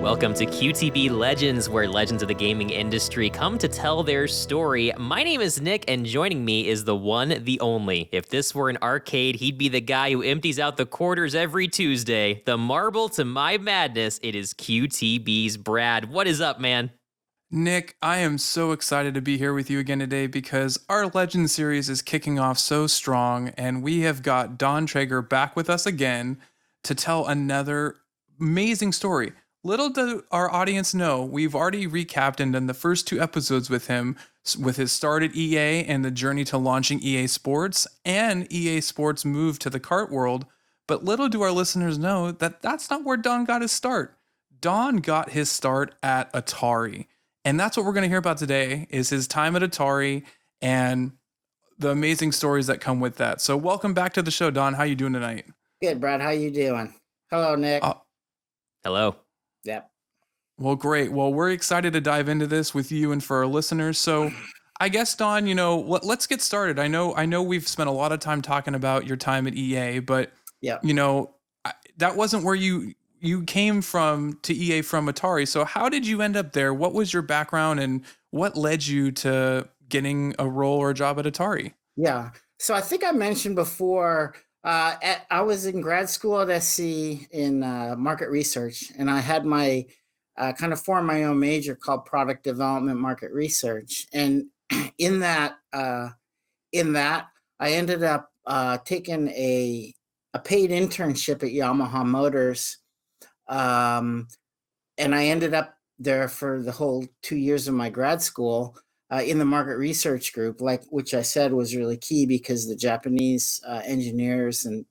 Welcome to QTB Legends, where legends of the gaming industry come to tell their story. My name is Nick, and joining me is the one, the only. If this were an arcade, he'd be the guy who empties out the quarters every Tuesday. The marble to my madness, it is QTB's Brad. What is up, man? Nick, I am so excited to be here with you again today because our Legend series is kicking off so strong, and we have got Don Traeger back with us again to tell another amazing story. Little did our audience know, we've already recapped and done the first two episodes with him, with his start at EA and the journey to launching EA Sports and EA Sports move to the kart world. But little do our listeners know that that's not where Don got his start. Don got his start at Atari. And that's what we're going to hear about today is his time at Atari and the amazing stories that come with that. So welcome back to the show, Don. How you doing tonight? Good, Brad. How you doing? Hello, Nick. Hello. Yep. Well, great. Well, we're excited to dive into this with you and for our listeners. So I guess, Don, let's get started. I know we've spent a lot of time talking about your time at EA, but Yep. That wasn't where you came from to EA from Atari. So how did you end up there? What was your background and what led you to getting a role or a job at Atari? Yeah. So I think I mentioned before, I was in grad school at SC in market research, and I had my kind of formed my own major called product development market research. And in that, I ended up taking a paid internship at Yamaha Motors. And I ended up there for the whole 2 years of my grad school in the market research group, which I said was really key because the Japanese engineers and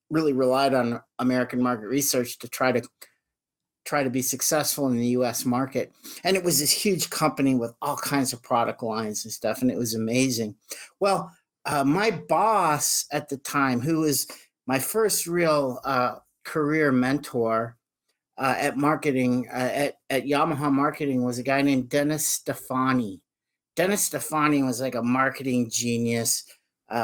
really relied on American market research to try to be successful in the U.S. market. And it was this huge company with all kinds of product lines and stuff, and it was amazing. Well, my boss at the time, who was my first real career mentor, at marketing, at Yamaha marketing, was a guy named Dennis Stefani. Dennis Stefani was like a marketing genius. He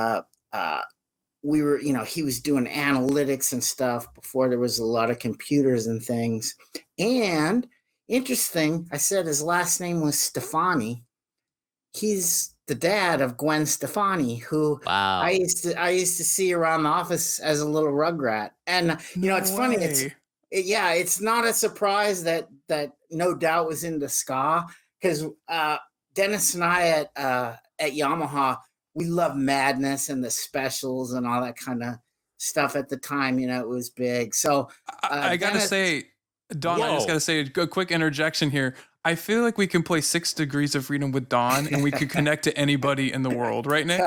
was doing analytics and stuff before there was a lot of computers and things. And interesting, I said his last name was Stefani. He's the dad of Gwen Stefani, who Wow. I used to see around the office as a little rugrat. And it's funny. It's not a surprise that No Doubt was into ska, because Dennis and I at Yamaha, we love Madness and the specials and all that kind of stuff at the time. It was big. So I gotta say, Don, I just gotta say a quick interjection here. I feel like we can play 6 Degrees of Freedom with Don and we could connect to anybody in the world, right, Nick?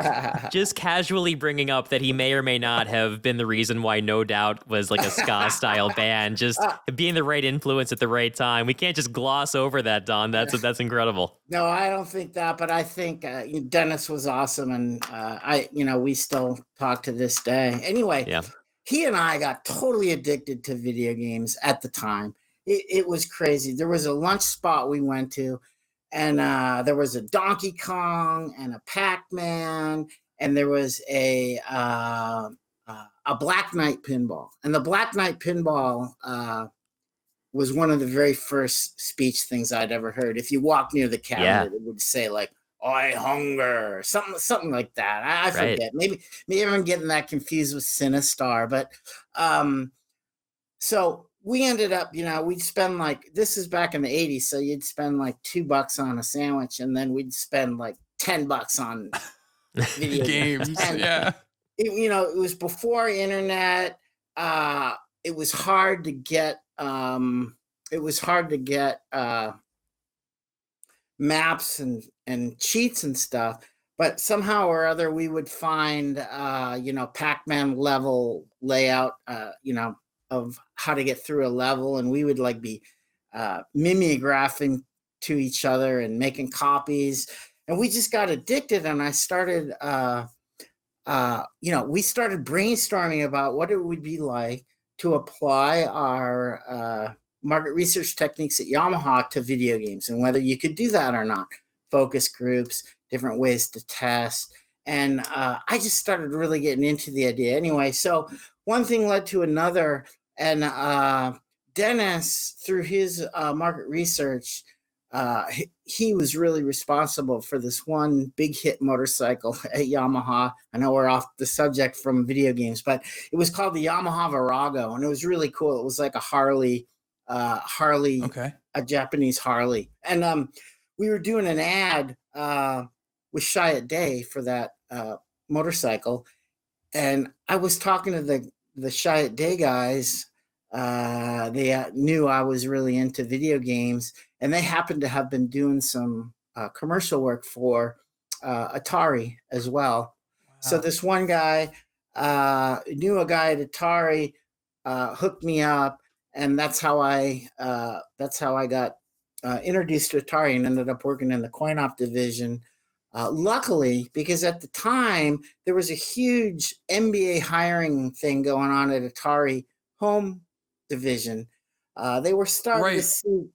Just casually bringing up that he may or may not have been the reason why No Doubt was like a ska style band, just being the right influence at the right time. We can't just gloss over that, Don. That's incredible. No, I don't think that, but I think Dennis was awesome, and we still talk to this day. Anyway, Yeah. He and I got totally addicted to video games at the time. It was crazy. There was a lunch spot we went to, and there was a Donkey Kong and a Pac-Man, and there was a Black Knight pinball. And the Black Knight pinball was one of the very first speech things I'd ever heard. If you walk near the cabinet, It would say like, "I hunger," something like that. I forget. Maybe I'm getting that confused with Sinistar, but so we ended up, we'd spend this is back in the 80s, so you'd spend like $2 on a sandwich, and then we'd spend like $10 on video games. And it was before internet. It was hard to get maps and cheats and stuff, but somehow or other we would find Pac-Man level layout of how to get through a level, and we would be mimeographing to each other and making copies, and we just got addicted. And I started we started brainstorming about what it would be like to apply our market research techniques at Yamaha to video games, and whether you could do that or not. Focus groups, different ways to test. And I just started really getting into the idea anyway. So one thing led to another, and Dennis, through his market research, he was really responsible for this one big hit motorcycle at Yamaha. I know we're off the subject from video games, but it was called the Yamaha Virago, and it was really cool. It was like a Harley, Okay. a Japanese Harley, and we were doing an ad with Chiat Day for that motorcycle, and I was talking to the Chiat Day guys. They knew I was really into video games, and they happened to have been doing some commercial work for Atari as well. So Wow. this one guy knew a guy at Atari, hooked me up, and that's how I got introduced to Atari and ended up working in the coin op division. Luckily, because at the time there was a huge MBA hiring thing going on at Atari home division. They were starting to Right. see.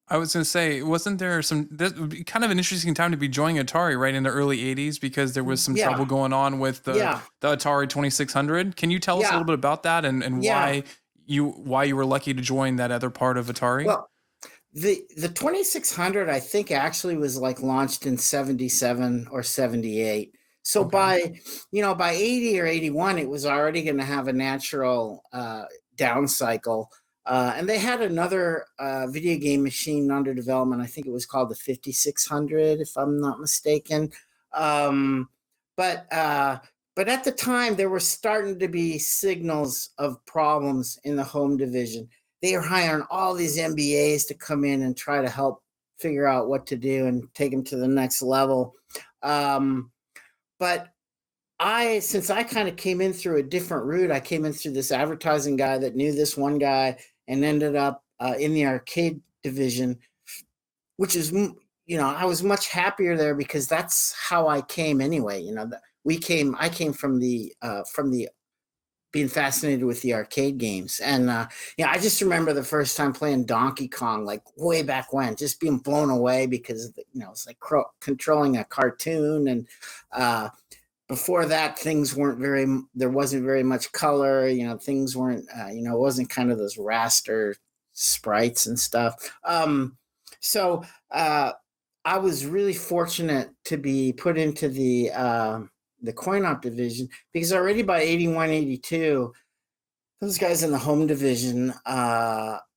I was going to say, wasn't there some, that would be kind of an interesting time to be joining Atari, right, in the early 80s, because there was some trouble Yeah, going on with yeah, the Atari 2600. Can you tell us a yeah, little bit about that, and yeah. why you were lucky to join that other part of Atari? Well, the 2600, I think, actually was like launched in 77 or 78. So Okay. by 80 or 81, it was already going to have a natural down cycle. And they had another video game machine under development. I think it was called the 5600, if I'm not mistaken. Um, but uh, but at the time, there were starting to be signals of problems in the home division. They are hiring all these MBAs to come in and try to help figure out what to do and take them to the next level. Um, but since I kind of came in through a different route, I came in through this advertising guy that knew this one guy and ended up in the arcade division, which is, I was much happier there because that's how I came anyway. I came from the being fascinated with the arcade games. And I just remember the first time playing Donkey Kong, like way back when, just being blown away because it's like controlling a cartoon. And before that, there wasn't very much color. Things weren't, it wasn't kind of those raster sprites and stuff. So I was really fortunate to be put into the coin op division because already by 81, 82, those guys in the home division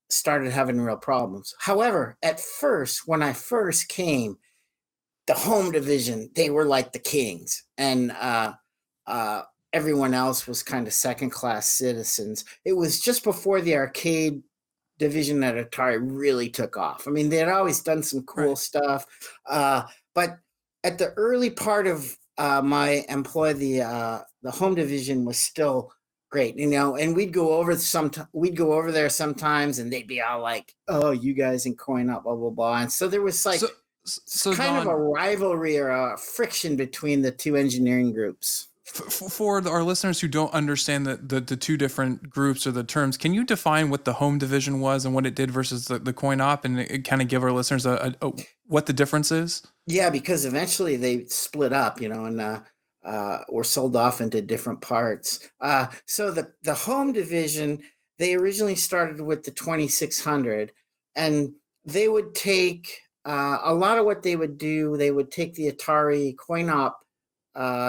started having real problems. However, at first, when I first came, the home division, they were like the kings, and everyone else was kind of second class citizens. It was just before the arcade division at Atari really took off. I mean, they had always done some cool Right. stuff, but at the early part of my employ, the home division was still great, and we'd go over there sometimes, and they'd be all like, "Oh, you guys in coin up, blah blah blah," and so there was like So, so kind of a Don, rivalry or a friction between the two engineering groups. for our listeners who don't understand the two different groups or the terms, can you define what the home division was and what it did versus the coin op, and kind of give our listeners what the difference is? Yeah, because eventually they split up, and were sold off into different parts. So the home division, they originally started with the 2600, and they would take a lot of what they would do. They would take the Atari coin op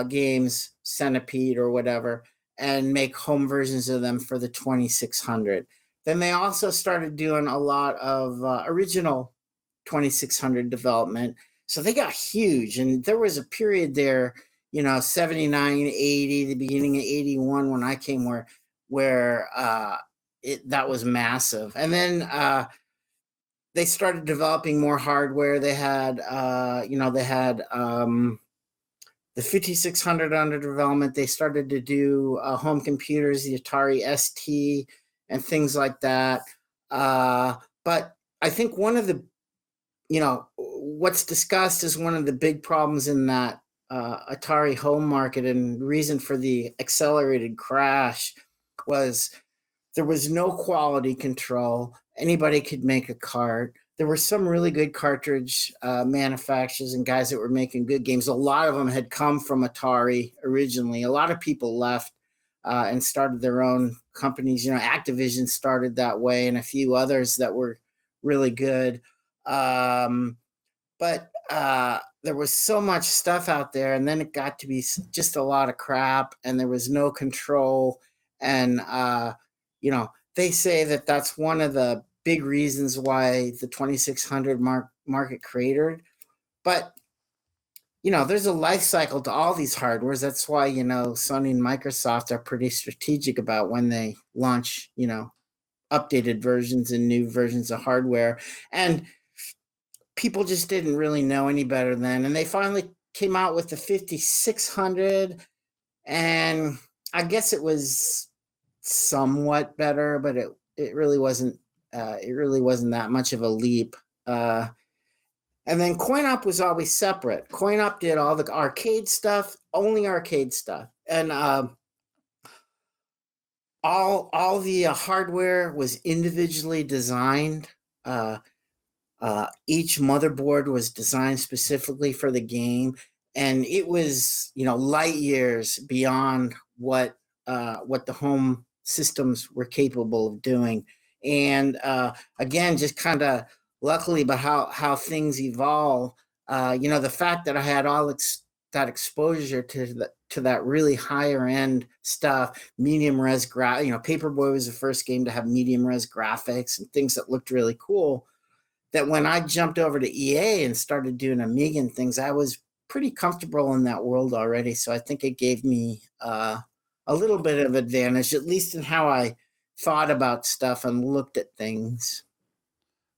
games, Centipede or whatever, and make home versions of them for the 2600. Then they also started doing a lot of original 2600 development. So they got huge. And there was a period there, 79, 80, the beginning of 81 when I came where that was massive. And then they started developing more hardware. They had, the 5600 under development. They started to do home computers, the Atari ST and things like that. But I think what's discussed as one of the big problems in that Atari home market and reason for the accelerated crash was there was no quality control. Anybody could make a cart. There were some really good cartridge manufacturers and guys that were making good games. A lot of them had come from Atari originally. A lot of people left and started their own companies. Activision started that way, and a few others that were really good. But there was so much stuff out there, and then it got to be just a lot of crap, and there was no control. And they say that that's one of the big reasons why the 2600 market cratered. But there's a life cycle to all these hardwares. That's why Sony and Microsoft are pretty strategic about when they launch updated versions and new versions of hardware. And people just didn't really know any better then, and they finally came out with the 5600, and I guess it was somewhat better, but it really wasn't that much of a leap. And then CoinOp was always separate. CoinOp did all the arcade stuff, only arcade stuff, and all the hardware was individually designed. Each motherboard was designed specifically for the game, and it was light years beyond what the home systems were capable of doing. And again, just kind of luckily, but how things evolve. The fact that I had all that exposure to that really higher end stuff, medium res Paperboy was the first game to have medium res graphics and things that looked really cool. That when I jumped over to EA and started doing Amiga and things, I was pretty comfortable in that world already. So I think it gave me a little bit of advantage, at least in how I thought about stuff and looked at things.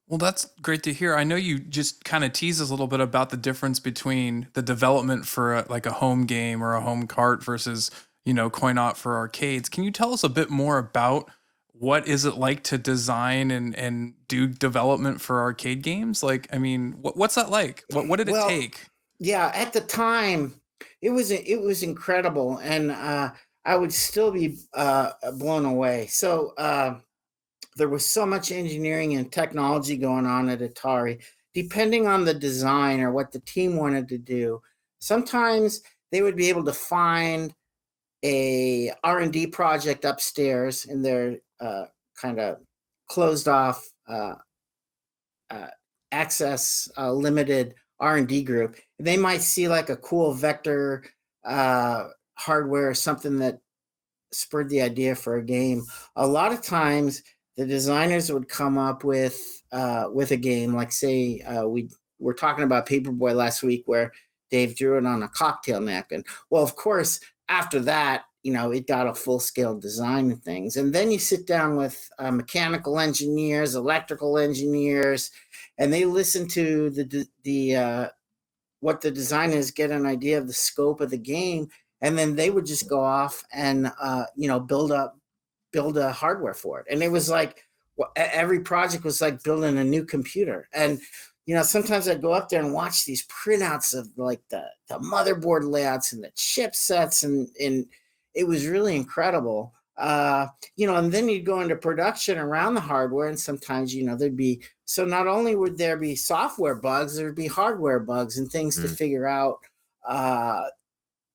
Well, that's great to hear. I know you just kind of tease us a little bit about the difference between the development for like a home game or a home cart versus, CoinOp for arcades. Can you tell us a bit more about what is it like to design and do development for arcade games? Like, I mean, what's that like? What did it take? Yeah, at the time, it was incredible, and I would still be blown away. So there was so much engineering and technology going on at Atari. Depending on the design or what the team wanted to do, sometimes they would be able to find a R&D project upstairs in their kind of closed off access limited R&D group. They might see like a cool vector hardware or something that spurred the idea for a game. A lot of times the designers would come up with a game, like say we were talking about Paperboy last week where Dave drew it on a cocktail napkin. Well, of course, after that, it got a full-scale design and things. And then you sit down with mechanical engineers, electrical engineers, and they listen to the what the designers get an idea of the scope of the game, and then they would just go off and build a hardware for it. And it was like every project was like building a new computer. And sometimes I'd go up there and watch these printouts of like the motherboard layouts and the chipsets, and it was really incredible. And then you'd go into production around the hardware, and sometimes there'd be, so not only would there be software bugs, there'd be hardware bugs and things to figure out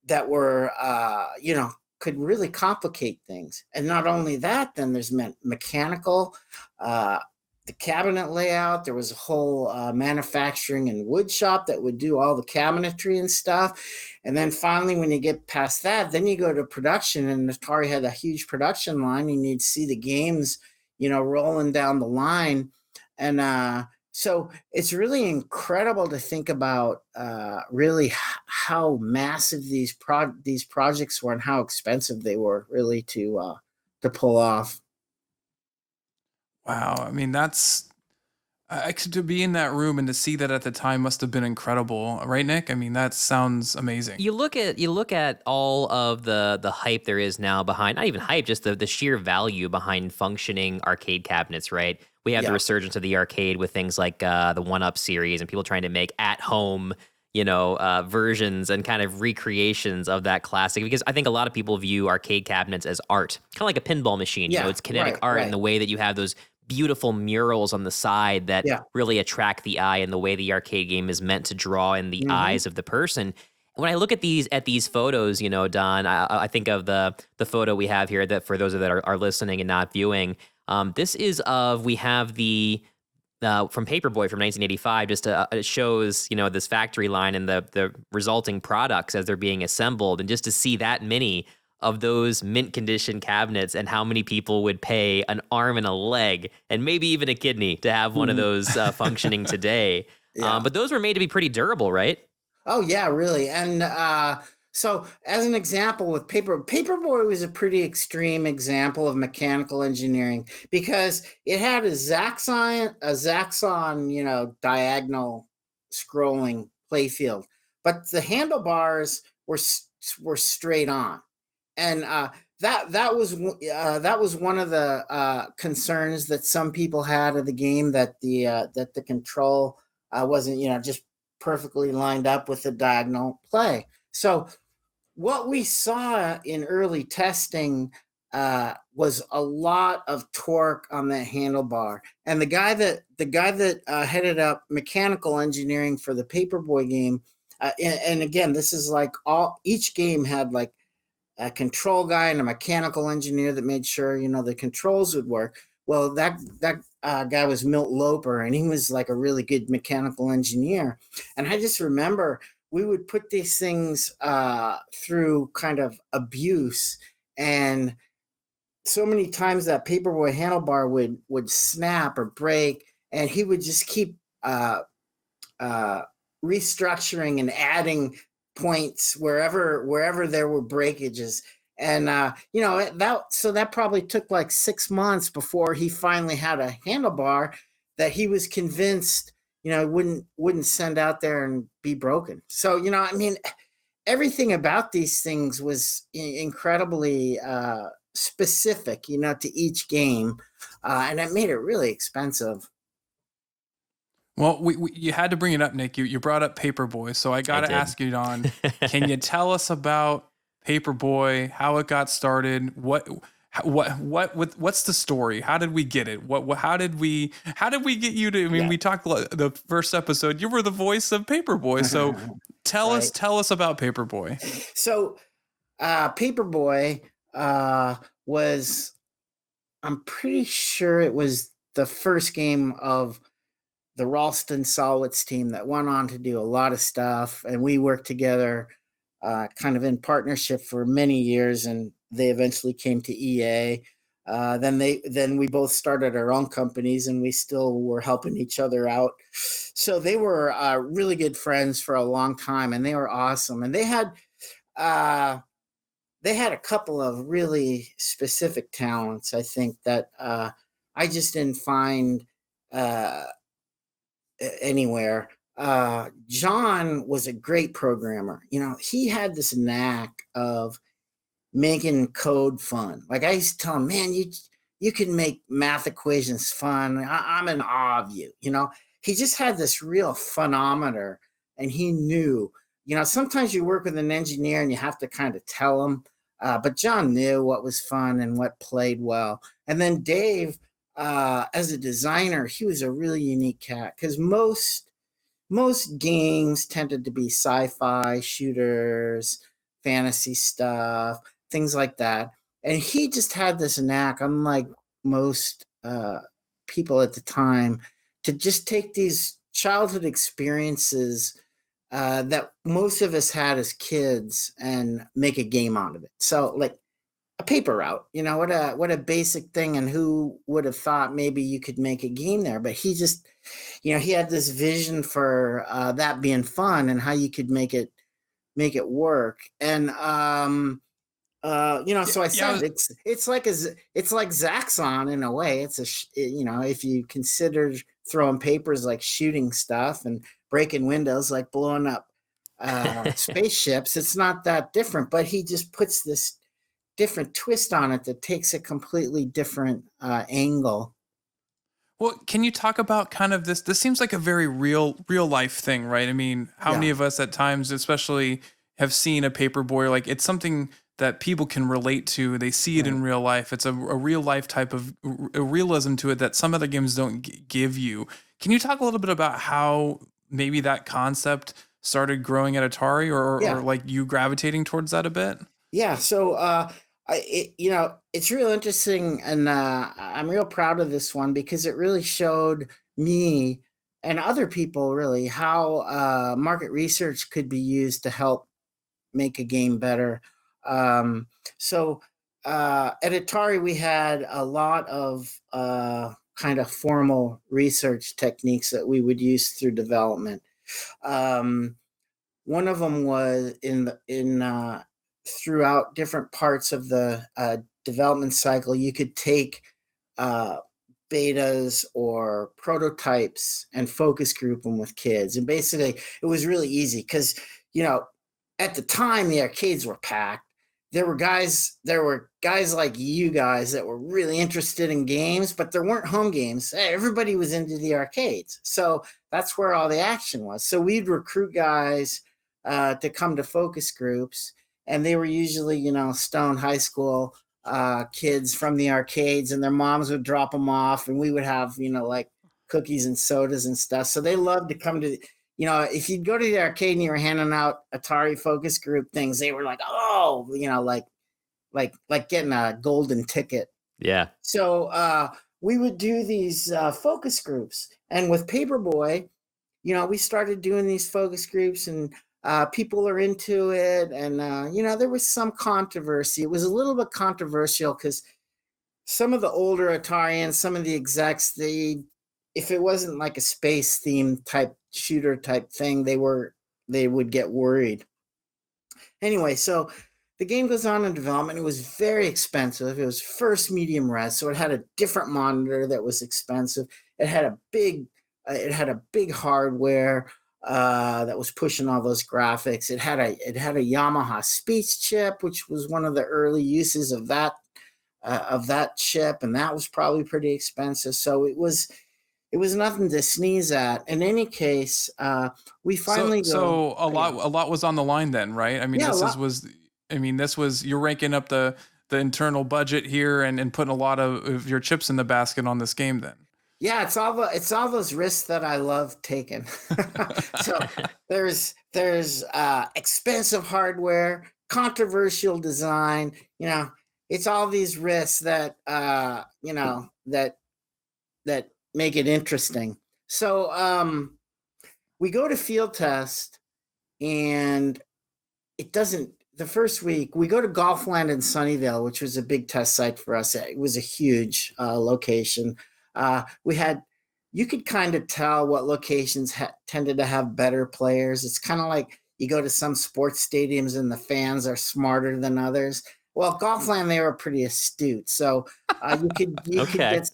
that were could really complicate things. And not only that, then there's mechanical, the cabinet layout. There was a whole manufacturing and wood shop that would do all the cabinetry and stuff. And then finally, when you get past that, then you go to production, and Atari had a huge production line, and you'd see the games, rolling down the line. And so it's really incredible to think about really how massive these projects were and how expensive they were really to pull off. Wow. I mean, to be in that room and to see that at the time must have been incredible, right, Nick? I mean, that sounds amazing. You look at all of the hype there is now behind, not even hype, just the sheer value behind functioning arcade cabinets, right? We have the resurgence of the arcade with things like the 1-Up series and people trying to make at-home, versions and kind of recreations of that classic. Because I think a lot of people view arcade cabinets as art, kind of like a pinball machine. It's kinetic art in the way that you have those beautiful murals on the side that really attract the eye, and the way the arcade game is meant to draw in the eyes of the person. when I look at these photos, Don, I think of the photo we have here that for those that are listening and not viewing, we have the from Paperboy from 1985. Just it shows this factory line and the resulting products as they're being assembled, and just to see that many of those mint condition cabinets and how many people would pay an arm and a leg and maybe even a kidney to have one of those functioning today. Yeah. But those were made to be pretty durable, right? Oh yeah, really. And so as an example with Paperboy was a pretty extreme example of mechanical engineering because it had a Zaxxon, diagonal scrolling playfield, but the handlebars were straight on. And that was one of the concerns that some people had of the game, that the control wasn't just perfectly lined up with the diagonal play. So what we saw in early testing was a lot of torque on that handlebar. And the guy that headed up mechanical engineering for the Paperboy game, and again, this is like each game had like a control guy and a mechanical engineer that made sure the controls would work. Well, that guy was Milt Loper, and he was like a really good mechanical engineer. And I just remember we would put these things through kind of abuse, and so many times that Paperboy handlebar would snap or break, and he would just keep restructuring and adding points wherever there were breakages. And that probably took like 6 months before he finally had a handlebar that he was convinced wouldn't send out there and be broken. So everything about these things was incredibly specific to each game, and it made it really expensive. Well, you had to bring it up, Nick. You brought up Paperboy, so I got to ask you, Don. Can you tell us about Paperboy? How it got started? What's the story? How did we get it? How did we get you to? I mean, we talked the first episode. You were the voice of Paperboy, so tell us about Paperboy. So, Paperboy was, I'm pretty sure it was the first game of the Ralston Solwitz team that went on to do a lot of stuff, and we worked together kind of in partnership for many years, and they eventually came to EA. Then we both started our own companies, and we still were helping each other out. So they were really good friends for a long time, and they were awesome. And they had a couple of really specific talents, I think, that I just didn't find anywhere. John was a great programmer. He had this knack of making code fun. Like I used to tell him, man, you can make math equations fun. I'm in awe of you. He just had this real funometer, and he knew. Sometimes you work with an engineer and you have to kind of tell him, but John knew what was fun and what played well. And then Dave, as a designer, he was a really unique cat, because most games tended to be sci-fi shooters, fantasy stuff, things like that. And he just had this knack, unlike most people at the time, to just take these childhood experiences that most of us had as kids and make a game out of it. So like a paper route, what a basic thing, and who would have thought maybe you could make a game there? But he just, he had this vision for that being fun and how you could make it work. And so I said it's like Zaxxon in a way. It's if you consider throwing papers like shooting stuff and breaking windows like blowing up spaceships, it's not that different. But he just puts this different twist on it that takes a completely different angle. Well, can you talk about kind of this? This seems like a very real life thing, right? I mean, how many of us at times, especially, have seen a Paperboy? Like, it's something that people can relate to. They see it in real life. It's a real life type of a realism to it that some other games don't give you. Can you talk a little bit about how maybe that concept started growing at Atari, Yeah. or like you gravitating towards that a bit? Yeah. So, it's real interesting, and I'm real proud of this one because it really showed me and other people really how market research could be used to help make a game better. Um, so, at Atari, we had a lot of kind of formal research techniques that we would use through development. Um, One of them was in throughout different parts of the development cycle, you could take uh, betas or prototypes and focus group them with kids. And basically, it was really easy because, you know, at the time the arcades were packed. There were guys like you guys that were really interested in games, but there weren't home games. Everybody was into the arcades. So that's where all the action was. So we'd recruit guys to come to focus groups, and they were usually, Stone High School kids from the arcades, and their moms would drop them off, and we would have, like cookies and sodas and stuff. So they loved to come to, if you'd go to the arcade and you were handing out Atari focus group things, they were like, oh, like getting a golden ticket. Yeah. So we would do these focus groups, and with Paperboy, we started doing these focus groups, and people are into it. And, there was some controversy. It was a little bit controversial because some of the older Atarians, some of the execs, if it wasn't like a space theme type shooter type thing, they would get worried. Anyway, so the game goes on in development. It was very expensive. It was first medium res, so it had a different monitor that was expensive. It had a big hardware that was pushing all those graphics. It had a Yamaha speech chip, which was one of the early uses of that chip, and that was probably pretty expensive. So it was nothing to sneeze at. In any case, we finally a lot was on the line then, right? I mean, this was you're ranking up the internal budget here and putting a lot of your chips in the basket on this game then. Yeah, it's all those risks that I love taking. So there's expensive hardware, controversial design. It's all these risks that that make it interesting. So we go to field test, and it doesn't. The first week we go to Golfland in Sunnyvale, which was a big test site for us. It was a huge location. You could kind of tell what locations tended to have better players. It's kind of like you go to some sports stadiums and the fans are smarter than others. Well, Golfland, they were pretty astute. So you could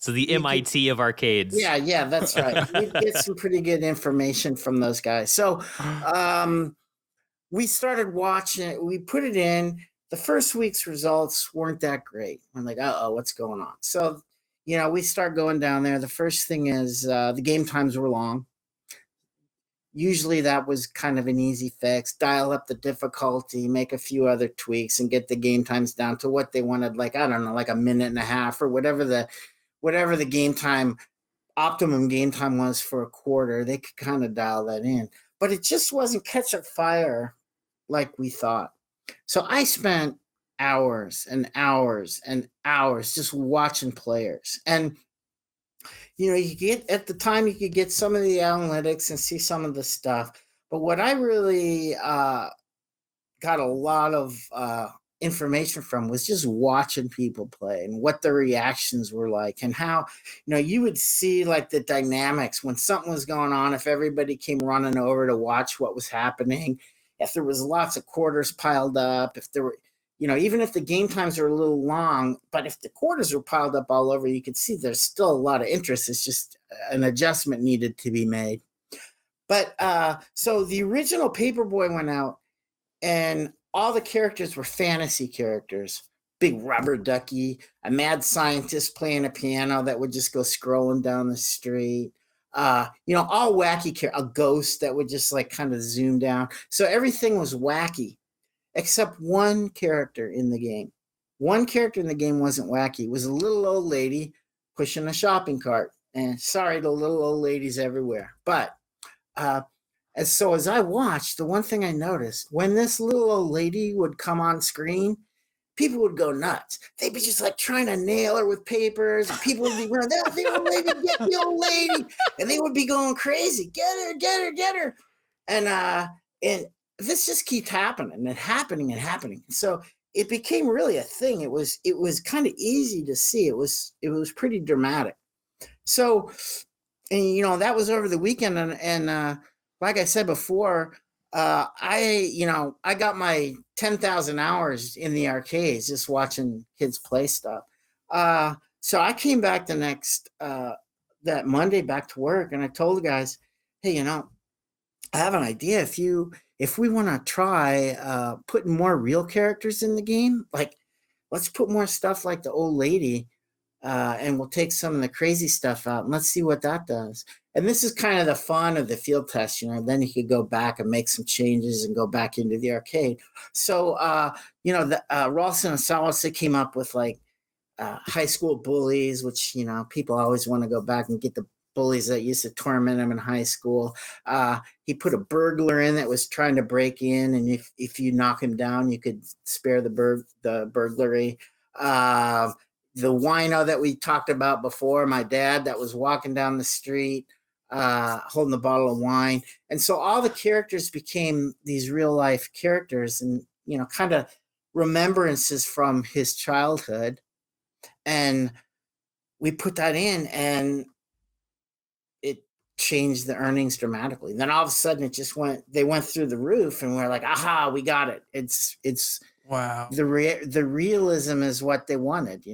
So the MIT of arcades. Yeah, that's right. You get some pretty good information from those guys. So we started watching. We put it in. The first week's results weren't that great. I'm like, what's going on? So we start going down there. The first thing is the game times were long. Usually that was kind of an easy fix. Dial up the difficulty, make a few other tweaks, and get the game times down to what they wanted, like, I don't know, like a minute and a half or whatever the game time, optimum game time was for a quarter. They could kind of dial that in. But it just wasn't catch up fire like we thought. So I spent hours and hours and hours just watching players. And you could get some of the analytics and see some of the stuff. But what I really got a lot of information from was just watching people play and what their reactions were like, and how you would see like the dynamics when something was going on, if everybody came running over to watch what was happening, if there was lots of quarters piled up, if there were even if the game times are a little long, but if the quarters were piled up all over, you could see there's still a lot of interest. It's just an adjustment needed to be made. But so the original Paperboy went out, and all the characters were fantasy characters. Big rubber ducky, a mad scientist playing a piano that would just go scrolling down the street. All wacky, a ghost that would just like kind of zoom down. So everything was wacky. Except one character in the game. One character in the game wasn't wacky. It was a little old lady pushing a shopping cart. And sorry to little old ladies everywhere. But And so as I watched, the one thing I noticed when this little old lady would come on screen, people would go nuts. They'd be just like trying to nail her with papers. And people would be running, "That's the old lady, get the old lady." And they would be going crazy. Get her, get her, get her. And this just keeps happening and happening and happening. So it became really a thing. It was kind of easy to see. It was pretty dramatic. So, and that was over the weekend, and like I said before, I got my 10,000 hours in the arcades just watching kids play stuff. So I came back that Monday back to work, and I told the guys, "Hey, I have an idea. If we want to try putting more real characters in the game, like let's put more stuff like the old lady, and we'll take some of the crazy stuff out and let's see what that does." And this is kind of the fun of the field test, then you could go back and make some changes and go back into the arcade. So, Ralston and Salisa came up with like high school bullies, which, people always want to go back and get the bullies that used to torment them in high school. He put a burglar in that was trying to break in, and if you knock him down, you could spare the burglary. The wino that we talked about before, my dad that was walking down the street holding the bottle of wine. And so all the characters became these real life characters and, kind of remembrances from his childhood. And we put that in, and it changed the earnings dramatically. Then all of a sudden they went through the roof, and we're like, aha, we got it. It's Wow. the realism is what they wanted,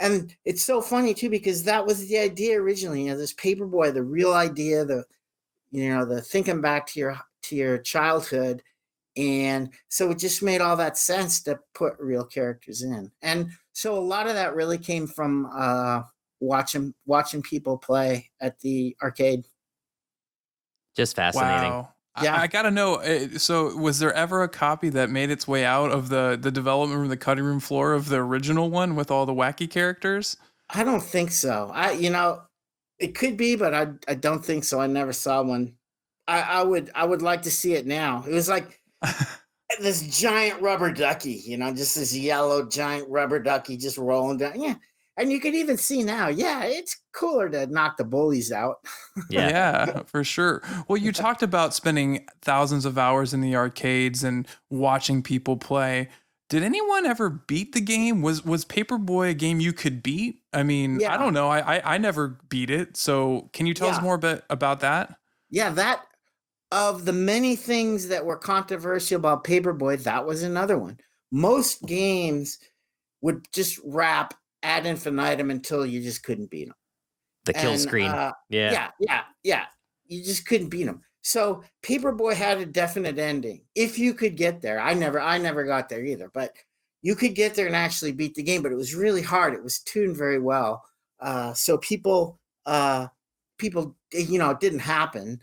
and it's so funny too, because that was the idea originally. This Paperboy, the real idea, the thinking back to your childhood, and so it just made all that sense to put real characters in. And so a lot of that really came from watching people play at the arcade. Just fascinating. Wow. Yeah. I gotta know. So, was there ever a copy that made its way out of the development room, the cutting room floor of the original one with all the wacky characters? I don't think so. It could be, but I don't think so. I never saw one. I would like to see it now. It was like this giant rubber ducky, just this yellow giant rubber ducky just rolling down. Yeah. And you can even see now, it's cooler to knock the bullies out. Yeah, for sure. Well, you talked about spending thousands of hours in the arcades and watching people play. Did anyone ever beat the game? Was Paperboy a game you could beat? I mean, Yeah. I don't know. I never beat it. So can you tell us more about that? Yeah, that of the many things that were controversial about Paperboy, that was another one. Most games would just wrap ad infinitum until you just couldn't beat them. The kill screen. Yeah. You just couldn't beat them. So Paperboy had a definite ending. If you could get there, I never got there either, but you could get there and actually beat the game, but it was really hard. It was tuned very well. So people, it didn't happen.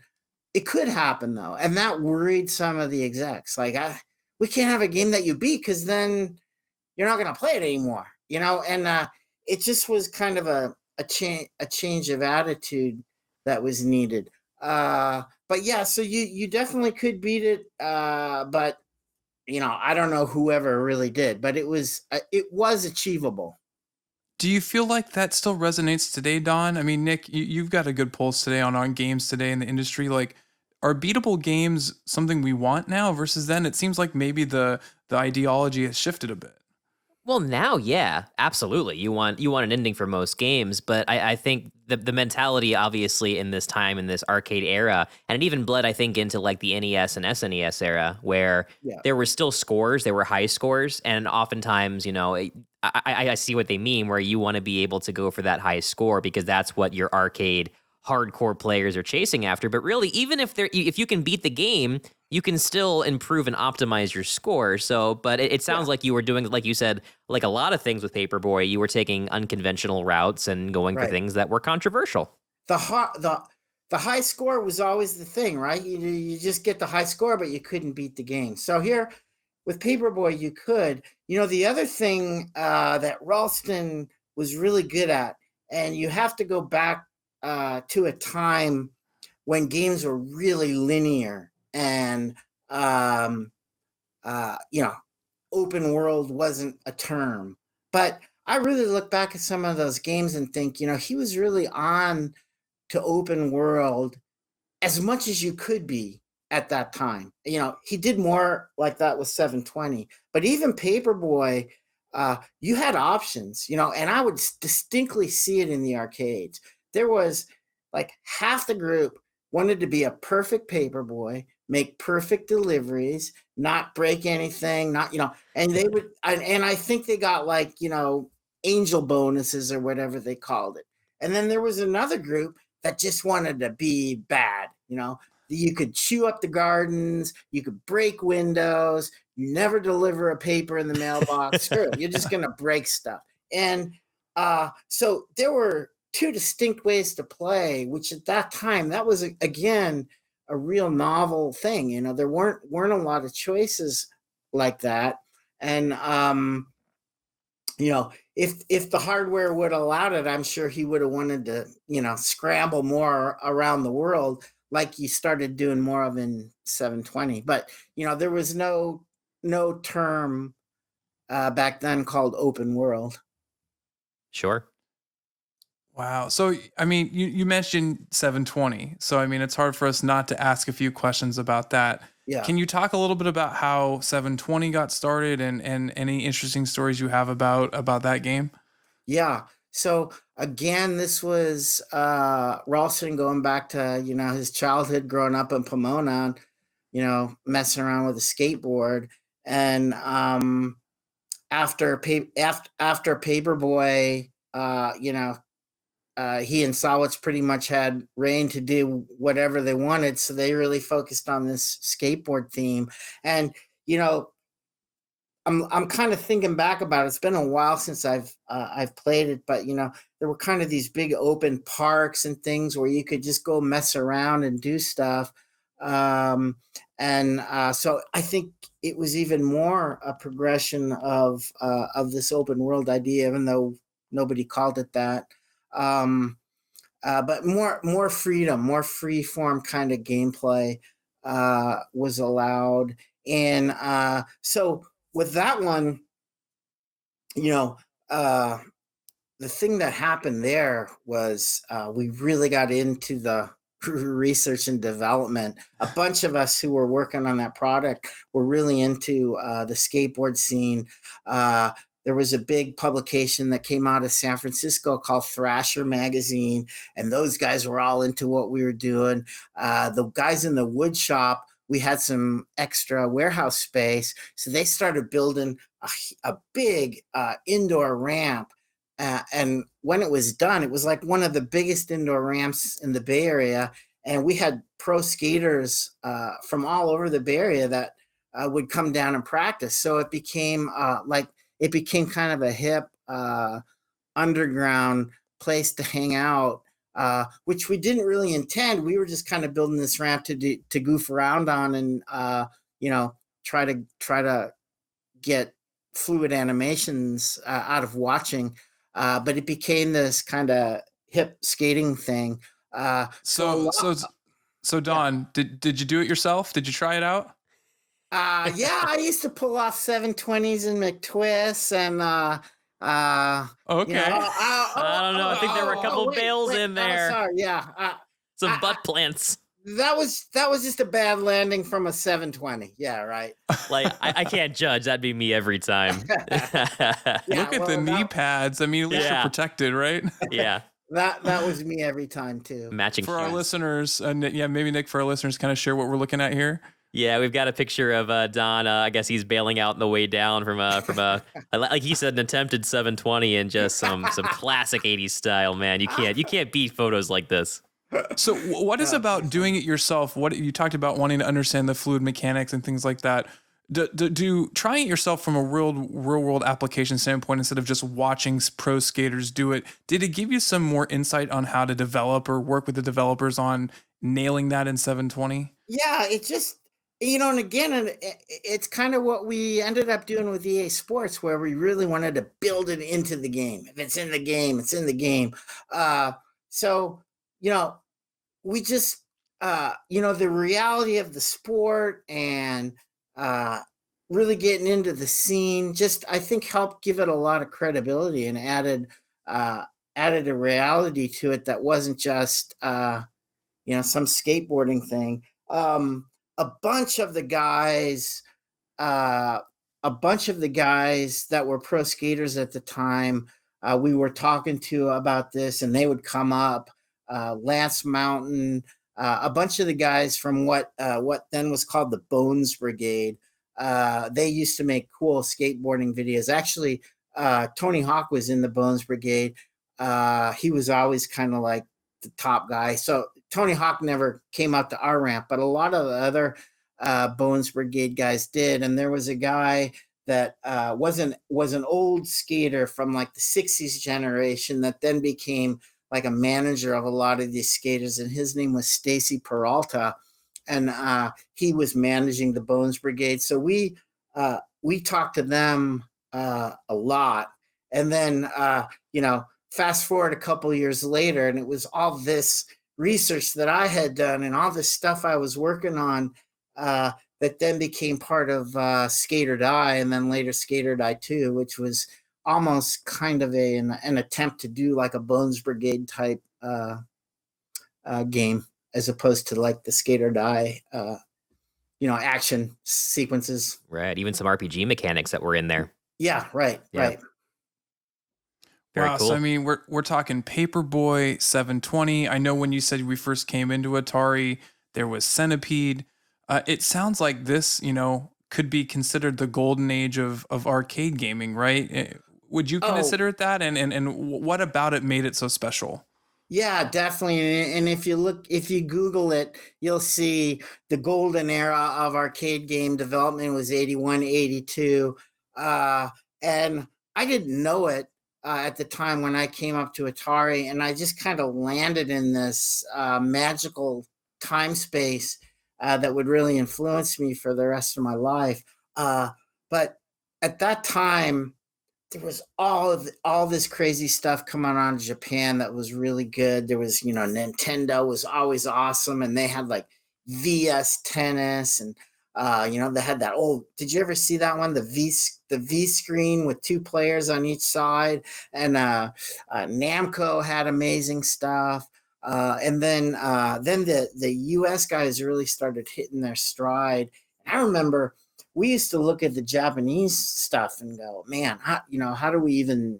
It could happen though. And that worried some of the execs. Like, we can't have a game that you beat, because then you're not going to play it anymore, and it just was kind of a change of attitude that was needed. But yeah, so you definitely could beat it. But I don't know whoever really did, but it was achievable. Do you feel like that still resonates today, Don? I mean, Nick, you've got a good pulse today on games today in the industry. Like, are beatable games something we want now versus then? It seems like maybe the ideology has shifted a bit. Well, now, yeah, absolutely. You want an ending for most games, but I think the mentality, obviously, in this time, in this arcade era, and it even bled, I think, into like the NES and SNES era, where there were still scores, there were high scores, and oftentimes, I see what they mean, where you want to be able to go for that high score because that's what your arcade hardcore players are chasing after. But really, even if you can beat the game, you can still improve and optimize your score. So, but it sounds like you were doing, like you said, like a lot of things with Paperboy, you were taking unconventional routes and going for things that were controversial. The high score was always the thing, right? You just get the high score, but you couldn't beat the game. So here with Paperboy, you could. The other thing that Ralston was really good at, and you have to go back to a time when games were really linear and um, open world wasn't a term. But I really look back at some of those games and think, he was really on to open world as much as you could be at that time. He did more like that with 720, but even Paperboy, you had options, and I would distinctly see it in the arcades. There was like half the group wanted to be a perfect Paperboy, make perfect deliveries, not break anything, not, and they would, and I think they got like, angel bonuses or whatever they called it. And then there was another group that just wanted to be bad. You could chew up the gardens, you could break windows, you never deliver a paper in the mailbox. Screw it, you're just going to break stuff. And so there were two distinct ways to play, which at that time, that was, again, a real novel thing. There weren't a lot of like that. And, if the hardware would have allowed it, I'm sure he would have wanted to, scramble more around the world like he started doing more of in 720. But, there was no term back then called open world. Sure. Wow. So, I mean, you mentioned 720. So, I mean, it's hard for us not to ask a few questions about that. Yeah. Can you talk a little bit about how 720 got started and any interesting stories you have about that game? Yeah. So again, this was Ralston going back to, his childhood growing up in Pomona, messing around with a skateboard. And after Paperboy, he and Sawitz pretty much had reign to do whatever they wanted. So they really focused on this skateboard theme. And, I'm kind of thinking back about it. It's been a while since I've played it, but there were kind of these big open parks and things where you could just go mess around and do stuff. So I think it was even more a progression of this open world idea, even though nobody called it that. But more freedom, more free form kind of gameplay was allowed. And so with that one, the thing that happened there was we really got into the research and development. A bunch of us who were working on that product were really into the skateboard scene. There was a big publication that came out of San Francisco called Thrasher Magazine, and those guys were all into what we were doing. The guys in the wood shop, we had some extra warehouse space, so they started building a big indoor ramp. And when it was done, it was like one of the biggest indoor ramps in the Bay Area. And we had pro skaters from all over the Bay Area that would come down and practice. So it became kind of a hip underground place to hang out, which we didn't really intend. We were just kind of building this ramp to goof around on and try to get fluid animations out of watching. But it became this kind of hip skating thing. So Don, yeah. Did you do it yourself? Did you try it out? Yeah, I used to pull off 720s and McTwists and okay. I don't know. I think there were a couple bails in there. Sorry, yeah. Some butt plants. That was just a bad landing from a 720. Yeah, right. Like I can't judge. That'd be me every time. Yeah, look at the knee pads. I mean, at least you're protected, right? Yeah. That was me every time too. Matching for our listeners, maybe Nick, for our listeners, kind of share what we're looking at here. Yeah, we've got a picture of Don. I guess he's bailing out on the way down from a like he said, an attempted 720 and just some classic 80s style. Man, you can't beat photos like this. So what is about doing it yourself? What you talked about wanting to understand the fluid mechanics and things like that. Do trying it yourself from a real world application standpoint instead of just watching pro skaters do it, did it give you some more insight on how to develop or work with the developers on nailing that in 720? Yeah, it just, and again, it's kind of what we ended up doing with EA Sports, where we really wanted to build it into the game. If it's in the game, it's in the game. So, we just the reality of the sport and uh, really getting into the scene, just I think helped give it a lot of credibility and uh, added a reality to it that wasn't just some skateboarding thing. A bunch of the guys, uh, a bunch of the guys that were pro skaters at the time, we were talking to about this, and they would come up. Lance Mountain, a bunch of the guys from what then was called the Bones Brigade. They used to make cool skateboarding videos. Actually, Tony Hawk was in the Bones Brigade. He was always kind of like the top guy. So Tony Hawk never came out to our ramp, but a lot of the other Bones Brigade guys did. And there was a guy that was an old skater from like the '60s generation that then became like a manager of a lot of these skaters, and his name was Stacy Peralta, and he was managing the Bones Brigade. So we talked to them a lot, and then fast forward a couple years later, and it was all this research that I had done and all this stuff I was working on that then became part of Skate or Die, and then later Skate or Die 2, which was almost kind of an attempt to do like a Bones Brigade type game, as opposed to like the Skate or Die, action sequences. Right. Even some RPG mechanics that were in there. Yeah, right, Yeah. right. Very Wow, cool. so I mean, we're talking Paperboy 720. I know when you said we first came into Atari, there was Centipede. It sounds like this, could be considered the golden age of arcade gaming, right? Would you Oh, consider it that? And what about it made it so special? yeah, definitely. And if you Google it, you'll see the golden era of arcade game development was 81, 82. And I didn't know it at the time when I came up to Atari, and I just kind of landed in this magical time space that would really influence me for the rest of my life. But at that time, there was all this crazy stuff coming out of Japan that was really good. There was, Nintendo was always awesome, and they had like VS Tennis, and they had that old. Did you ever see that one? The V screen with two players on each side, and Namco had amazing stuff. And then the US guys really started hitting their stride. I remember we used to look at the Japanese stuff and go, man, how do we even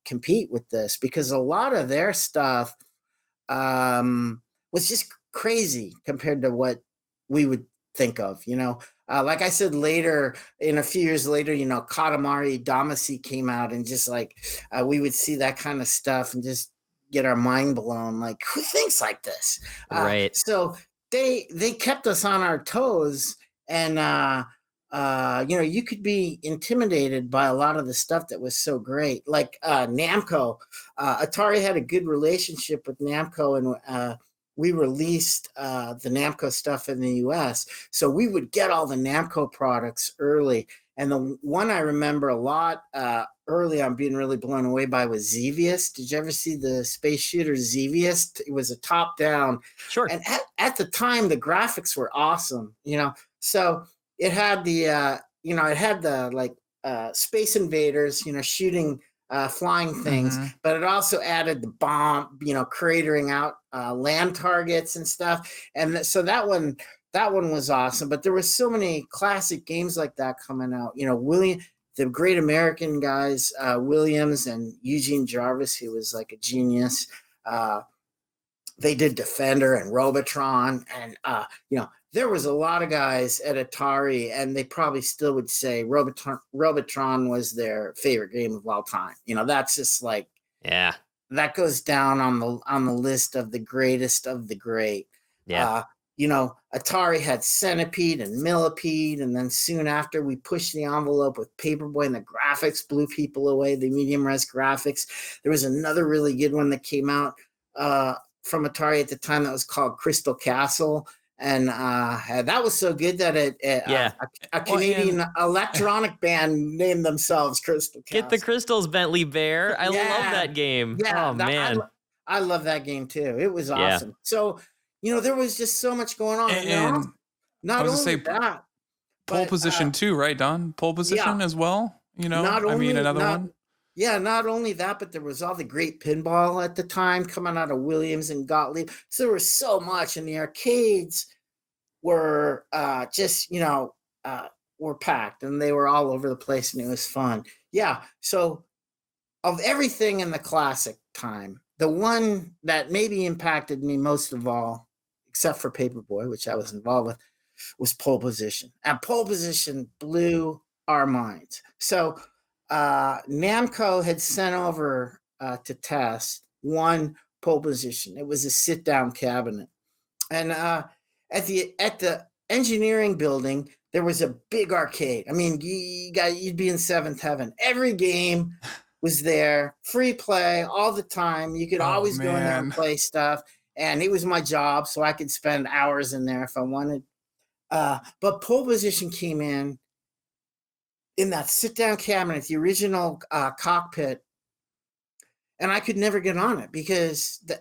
compete with this? Because a lot of their stuff was just crazy compared to what we would think of. Like I said, later, in a few years later, Katamari Damacy came out, and just like we would see that kind of stuff and just get our mind blown. Like, who thinks like this? Right. So they kept us on our toes, and you could be intimidated by a lot of the stuff that was so great. Like Namco, Atari had a good relationship with Namco, and we released the Namco stuff in the US. So we would get all the Namco products early. And the one I remember a lot early on being really blown away by was Xevious. Did you ever see the space shooter Xevious? It was a top down. Sure. And at the time, the graphics were awesome, So it had the like Space Invaders, shooting flying things, but it also added the bomb, cratering out land targets and stuff. And so that one was awesome. But there were so many classic games like that coming out. The Great American guys, Williams and Eugene Jarvis, who was like a genius. They did Defender and Robotron, and there was a lot of guys at Atari, and they probably still would say Robotron was their favorite game of all time. That's just like, yeah, that goes down on the list of the greatest of the great. Yeah. Atari had Centipede and Millipede, and then soon after we pushed the envelope with Paperboy, and the graphics blew people away, the medium res graphics. There was another really good one that came out from Atari at the time that was called Crystal Castle. And that was so good that a Canadian electronic band named themselves Crystal Castle. Get the crystals, Bentley Bear. I love that game. Yeah, oh man, I love that game too. It was awesome. So there was just so much going on, and then also, And I not was gonna only say that, pole but position too, right, Don? Pole yeah, position as well. not I mean, only another not one. yeah, not only that, but there was all the great pinball at the time coming out of Williams and Gottlieb. So there was so much, and the arcades were just were packed, and they were all over the place, and it was fun. Yeah. So of everything in the classic time, the one that maybe impacted me most of all, except for Paperboy, which I was involved with, was pole position. And pole position blew our minds. So Namco had sent over to test one pole position. It was a sit down cabinet. And at the engineering building, there was a big arcade. I mean, you'd be in seventh heaven. Every game was there, free play all the time. You could Oh always go in there and man. play stuff. And it was my job, so I could spend hours in there if I wanted. But pole position came in that sit down cabinet, the original cockpit, and I could never get on it because there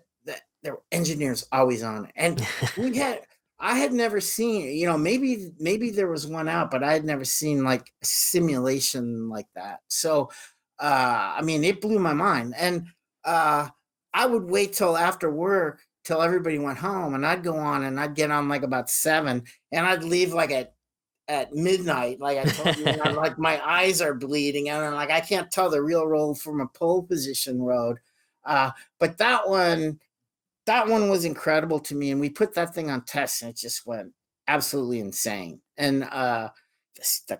were engineers always on it, and we had. I had never seen, maybe there was one out, but I had never seen like a simulation like that. So, I mean, it blew my mind, and uh, I would wait till after work till everybody went home, and I'd go on and I'd get on like about 7, and I'd leave like at midnight, like I told you, and I'm like my eyes are bleeding, and I'm like I can't tell the real road from a pole position road. But that one was incredible to me, and we put that thing on test, and it just went absolutely insane. And the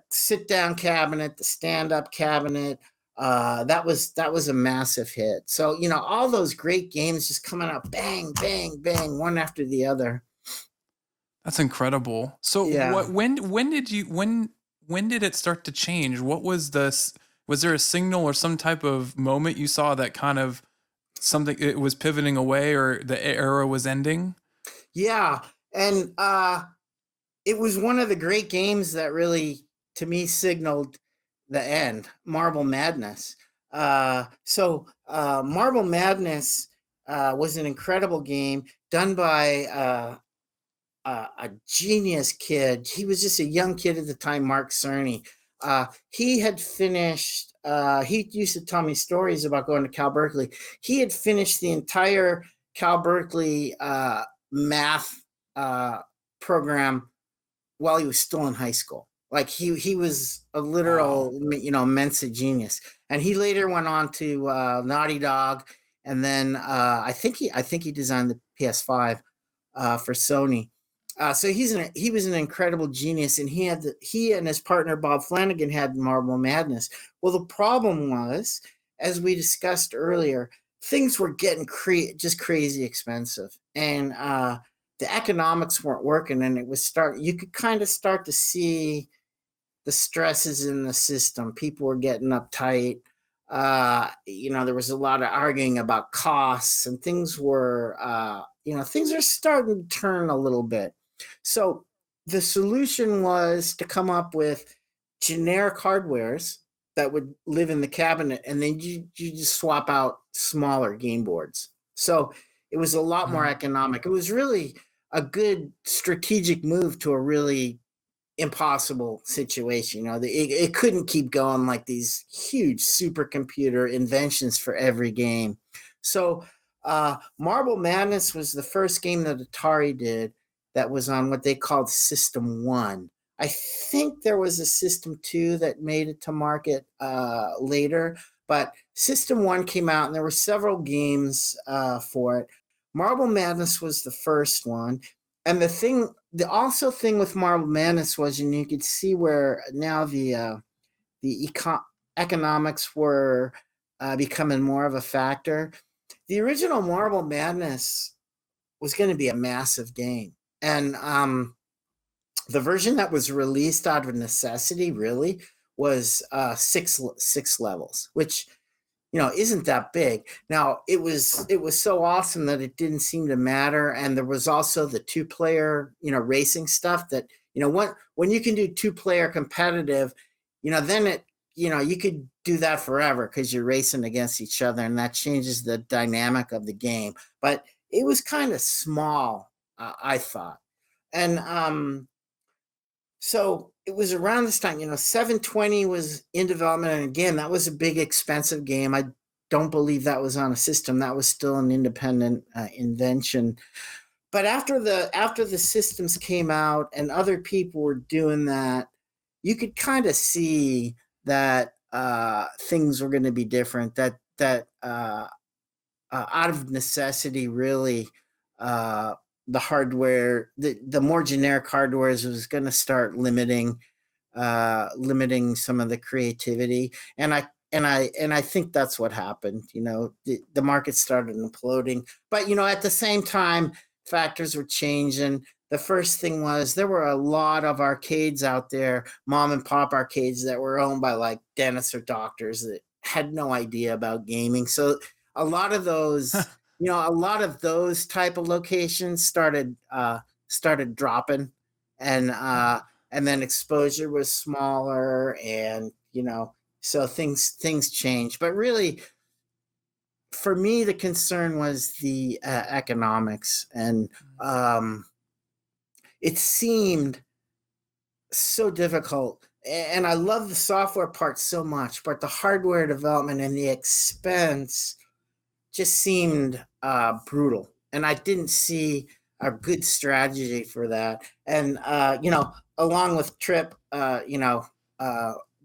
sit down cabinet, the stand up cabinet, that was a massive hit. So all those great games just coming out, bang, bang, bang, one after the other. That's incredible. So Yeah. when did it start to change? What was this? Was there a signal or some type of moment you saw that kind of something it was pivoting away or the era was ending? Yeah, and it was one of the great games that really, to me, signaled the end. Marble Madness. Marble Madness was an incredible game done by a genius kid. He was just a young kid at the time, Mark Cerny. He had finished. He used to tell me stories about going to Cal Berkeley. He had finished the entire Cal Berkeley math program while he was still in high school. Like he was a Wow. literal Mensa genius, and he later went on to Naughty Dog, and then I think he designed the PS5 for Sony. So he was an incredible genius, and he and his partner Bob Flanagan had Marble Madness. Well, the problem was, as we discussed earlier, things were getting just crazy expensive, and the economics weren't working, and you could kind of start to see the stresses in the system. People were getting uptight. There was a lot of arguing about costs, and things are starting to turn a little bit. So the solution was to come up with generic hardwares that would live in the cabinet, and then you just swap out smaller game boards. So it was a lot more Mm. economic. It was really a good strategic move to a really impossible situation. It couldn't keep going like these huge supercomputer inventions for every game. So, Marble Madness was the first game that Atari did that was on what they called System One. I think there was a System Two that made it to market later, but System One came out, and there were several games for it. Marble Madness was the first one, and the thing with Marble Madness was, and you could see where now the economics were becoming more of a factor. The original Marble Madness was going to be a massive game, and the version that was released out of necessity really was six levels, which isn't that big. Now it was so awesome that it didn't seem to matter, and there was also the two-player racing stuff that when you can do two-player competitive, then you could do that forever because you're racing against each other, and that changes the dynamic of the game. But it was kind of small I thought. And so it was around this time, 720 was in development. And again, that was a big, expensive game. I don't believe that was on a system. That was still an independent invention. But after the systems came out and other people were doing that, you could kind of see that things were going to be different. That out of necessity, really, uh, the hardware, the more generic hardwares was going to start limiting some of the creativity. And I think that's what happened. The market started imploding, but at the same time, factors were changing. The first thing was there were a lot of arcades out there, mom and pop arcades, that were owned by like dentists or doctors that had no idea about gaming. So a lot of those, type of locations started dropping, and then exposure was smaller, and so things changed. But really, for me, the concern was the economics, and it seemed so difficult. And I love the software part so much, but the hardware development and the expense just seemed brutal, and I didn't see a good strategy for that. And along with Trip,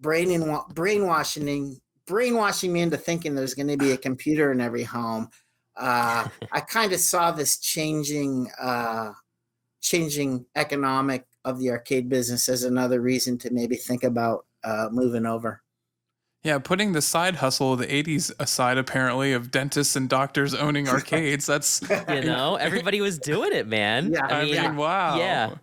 brainwashing me into thinking there's going to be a computer in every home. I kind of saw this changing economic of the arcade business as another reason to maybe think about moving over. Yeah, putting the side hustle of the 80s aside, apparently, of dentists and doctors owning arcades, that's... Everybody was doing it, man. Yeah, I mean, wow. Yeah.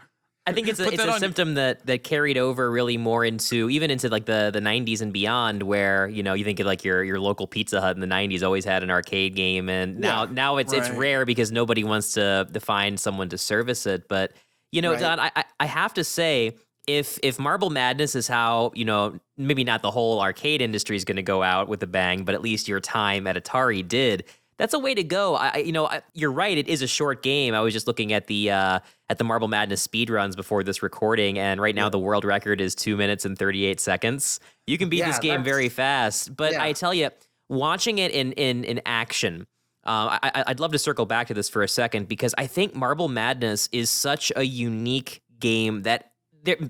I think it's a symptom that carried over really more into like the 90s and beyond, where, you think of like your local Pizza Hut in the 90s always had an arcade game, and now it's rare because nobody wants to find someone to service it. But, Right. Don, I have to say, if Marble Madness is how, maybe not the whole arcade industry is going to go out with a bang, but at least your time at Atari did, that's a way to go. You're right. It is a short game. I was just looking at the Marble Madness speed runs before this recording, and right now the world record is 2 minutes and 38 seconds. You can beat this game very fast, but I tell you, watching it in action, I'd love to circle back to this for a second, because I think Marble Madness is such a unique game that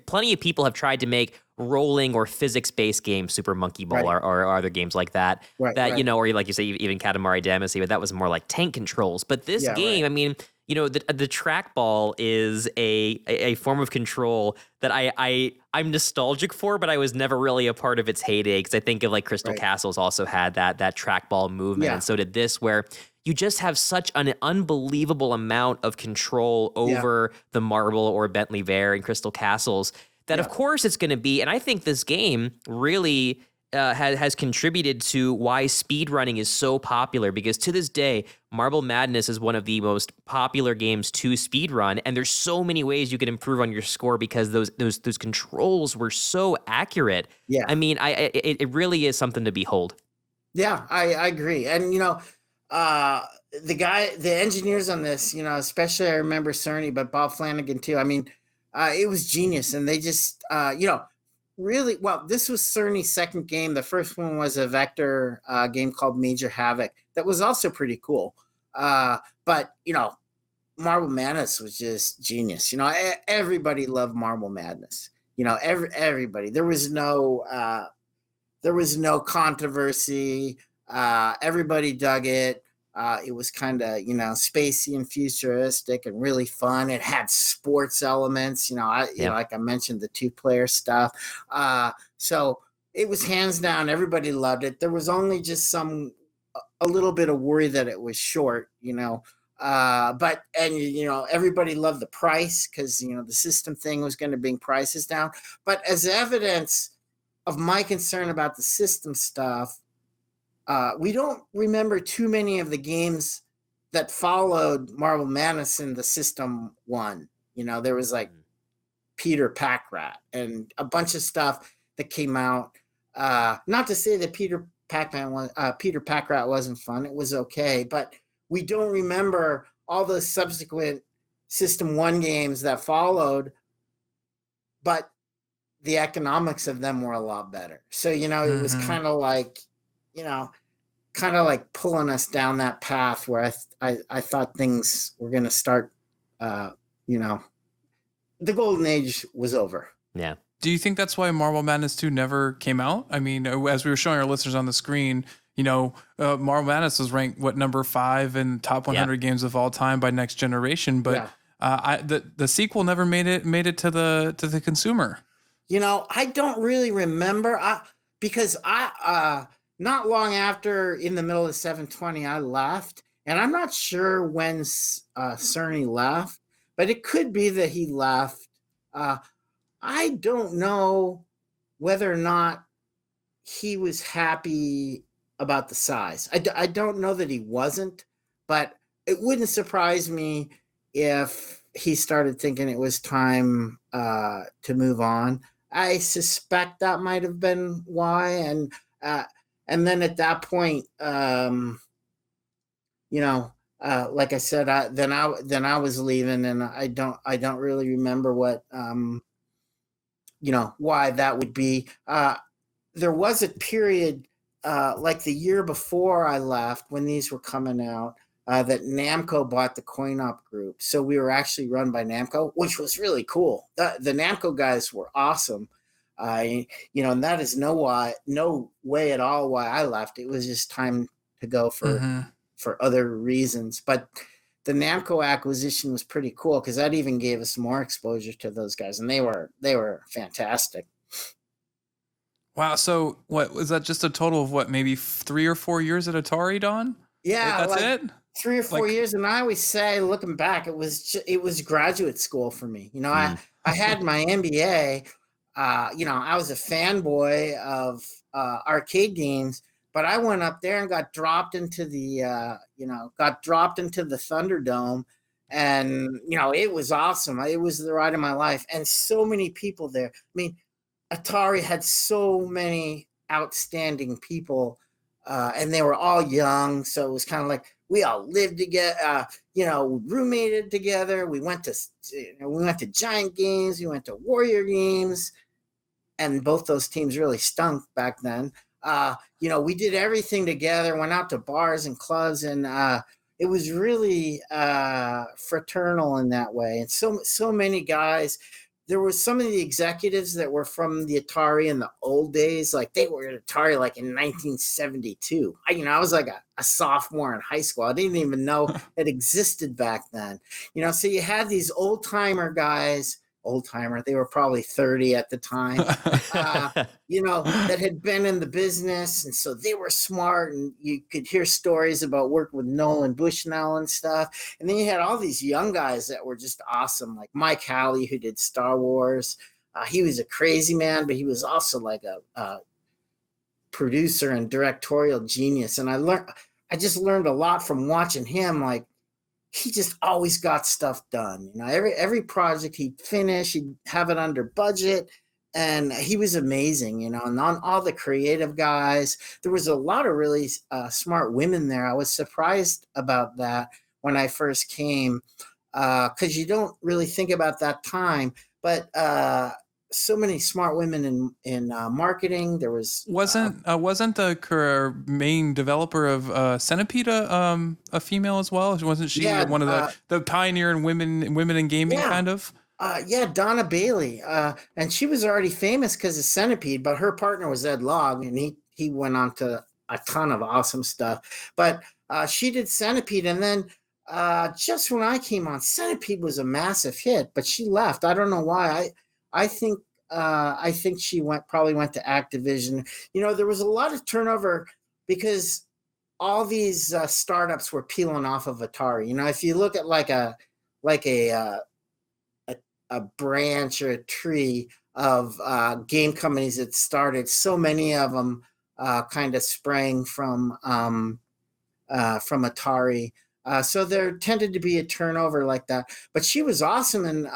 plenty of people have tried to make rolling or physics-based games, Super Monkey Ball or other games like that, or like you say, even Katamari Damacy, but that was more like tank controls. But this game, I mean, the trackball is a form of control that I'm nostalgic for, but I was never really a part of its heyday, because I think of like Crystal Castles also had that trackball movement, and so did this, where you just have such an unbelievable amount of control over the marble or Bentley Vare and Crystal Castles that of course it's going to be. And I think this game really has contributed to why speedrunning is so popular, because to this day, Marble Madness is one of the most popular games to speedrun, and there's so many ways you can improve on your score because those controls were so accurate. Yeah. I mean, it really is something to behold. Yeah, I agree. And the engineers on this, especially I remember Cerny, but Bob Flanagan too. I mean, it was genius, and they just really well. This was Cerny's second game. The first one was a vector game called Major Havoc that was also pretty cool. But Marble Madness was just genius. Everybody loved Marble Madness. Everybody. There was no controversy. Everybody dug it. It was kind of, spacey and futuristic and really fun. It had sports elements, like I mentioned, the 2-player stuff. So it was hands down. Everybody loved it. There was only just a little bit of worry that it was short, but everybody loved the price, because, the system thing was going to bring prices down. But as evidence of my concern about the system stuff, we don't remember too many of the games that followed Marble Madness in the system one. There was like Peter Pack-Rat and a bunch of stuff that came out. Not to say that Peter Pack-Rat wasn't fun. It was okay, but we don't remember all the subsequent System 1 games that followed, but the economics of them were a lot better. So, it was Mm-hmm. kind of like, kind of like pulling us down that path where I thought things were going to start, you know, the golden age was over. Yeah. Do you think that's why Marble Madness 2 never came out? I mean, as we were showing our listeners on the screen, Marble Madness was ranked number 5 in top 100 games of all time by Next Generation, but the sequel never made it to the consumer. I don't really remember. Because not long after, in the middle of 720, I left, and I'm not sure when Cerny left, but it could be that he left. I don't know whether or not he was happy about the size. I don't know that he wasn't, but it wouldn't surprise me if he started thinking it was time to move on. I suspect that might have been why, and then at that point, like I said, then I was leaving, and I don't really remember what why that would be. There was a period like the year before I left, when these were coming out, that Namco bought the Coin-Op group. So we were actually run by Namco, which was really cool. The Namco guys were awesome. And that is no way at all why I left. It was just time to go for other reasons. But the Namco acquisition was pretty cool, because that even gave us more exposure to those guys, and they were fantastic. Wow. So what was that? Just a total of what, maybe 3 or 4 years at Atari, Don? Yeah, that's it. 3 or 4 years, and I always say, looking back, it was graduate school for me. I had my MBA. I was a fanboy of arcade games, but I went up there and got dropped into the Thunderdome, and it was awesome. It was the ride of my life, and so many people there. I mean, Atari had so many outstanding people, and they were all young, so it was kind of like we all lived together. Roommated together. We went to Giant Games. We went to Warrior Games, and both those teams really stunk back then. We did everything together. Went out to bars and clubs, and it was really fraternal in that way. And so many guys. There were some of the executives that were from the Atari in the old days, like they were at Atari like in 1972. I was like a sophomore in high school. I didn't even know it existed back then. So you had these old timer guys. They were probably 30 at the time, that had been in the business. And so they were smart, and you could hear stories about working with Nolan Bushnell and stuff. And then you had all these young guys that were just awesome, like Mike Halley, who did Star Wars. He was a crazy man, but he was also like a producer and directorial genius. And I just learned a lot from watching him. Like, he just always got stuff done. Every project he'd finish, he'd have it under budget, and he was amazing. And on all the creative guys, there was a lot of really smart women there. I was surprised about that when I first came, because you don't really think about that time, but so many smart women in marketing. There wasn't the main developer of Centipede a female as well? Wasn't she one of the pioneer in women in gaming, kind of? Donna Bailey, and she was already famous because of Centipede, but her partner was Ed Logg, and he went on to a ton of awesome stuff. But she did Centipede, and then just when I came on, Centipede was a massive hit, but she left. I don't know why. I think she probably went to Activision. There was a lot of turnover because all these startups were peeling off of Atari. If you look at like a branch or a tree of game companies that started, so many of them kind of sprang from Atari. So there tended to be a turnover like that. But she was awesome, and